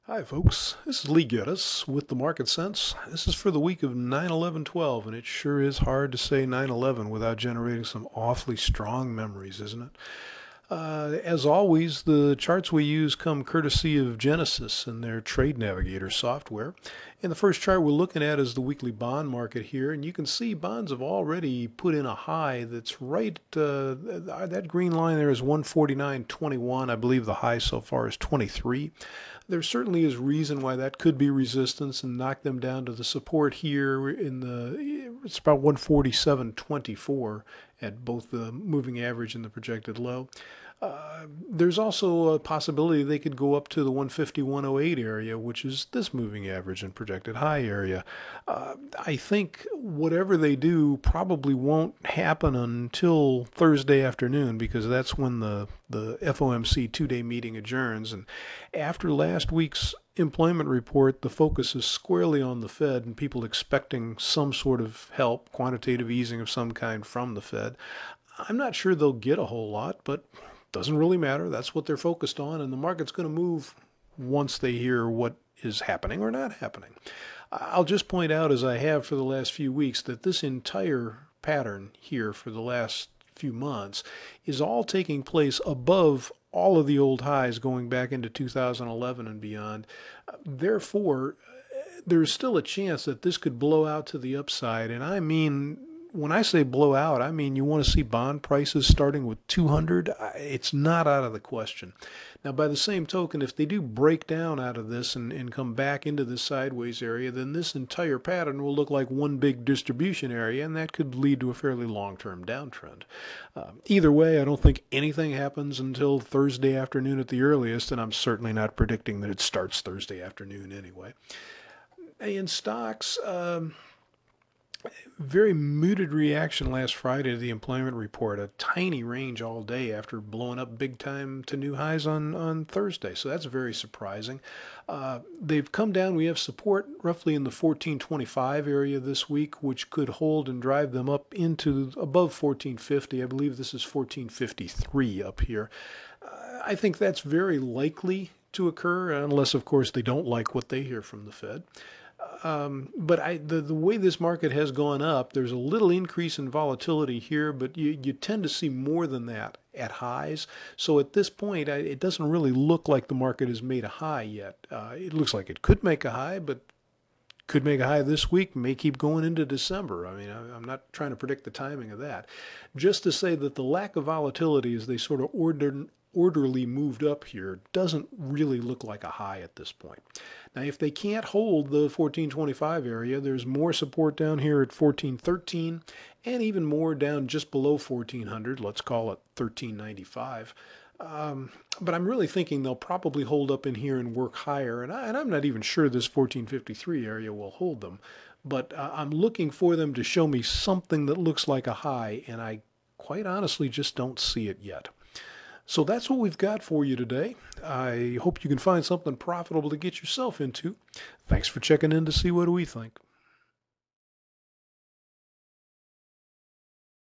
Hi, folks. This is Lee Gettess with the Market Sense. This is for the week of 9/11/12, and it sure is hard to say 9/11 without generating some awfully strong memories, isn't it? As always, the charts we use come courtesy of Genesis and their Trade Navigator software. And the first chart we're looking at is the weekly bond market here, and you can see bonds have already put in a high that's right, that green line there is 149.21. I believe the high so far is 23. There certainly is reason why that could be resistance and knock them down to the support here it's about 147.24 at both the moving average and the projected low. There's also a possibility they could go up to the 150-108 area, which is this moving average and projected high area. I think whatever they do probably won't happen until Thursday afternoon because that's when the FOMC two-day meeting adjourns. And after last week's employment report, the focus is squarely on the Fed and people expecting some sort of help, quantitative easing of some kind from the Fed. I'm not sure they'll get a whole lot, but doesn't really matter. That's what they're focused on, and the market's going to move once they hear what is happening or not happening. I'll just point out, as I have for the last few weeks, that this entire pattern here for the last few months is all taking place above all of the old highs going back into 2011 and beyond. Therefore, there's still a chance that this could blow out to the upside, and I mean, when I say blow out, I mean you want to see bond prices starting with 200. It's not out of the question. Now, by the same token, if they do break down out of this and come back into this sideways area, then this entire pattern will look like one big distribution area, and that could lead to a fairly long-term downtrend. Either way, I don't think anything happens until Thursday afternoon at the earliest, and I'm certainly not predicting that it starts Thursday afternoon anyway. In stocks, very muted reaction last Friday to the employment report. A tiny range all day after blowing up big time to new highs on Thursday. So that's very surprising. They've come down. We have support roughly in the 1425 area this week, which could hold and drive them up into above 1450. I believe this is 1453 up here. I think that's very likely to occur, unless, of course, they don't like what they hear from the Fed. But the way this market has gone up, there's a little increase in volatility here, but you tend to see more than that at highs. So at this point, it doesn't really look like the market has made a high yet. It looks like it could make a high, but could make a high this week, may keep going into December. I mean, I'm not trying to predict the timing of that. Just to say that the lack of volatility as they sort of orderly moved up here doesn't really look like a high at this point. Now, if they can't hold the 1425 area, there's more support down here at 1413 and even more down just below 1400. Let's call it 1395. But I'm really thinking they'll probably hold up in here and work higher. And I'm not even sure this 1453 area will hold them. But I'm looking for them to show me something that looks like a high, and I quite honestly just don't see it yet. So that's what we've got for you today. I hope you can find something profitable to get yourself into. Thanks for checking in to see what we think.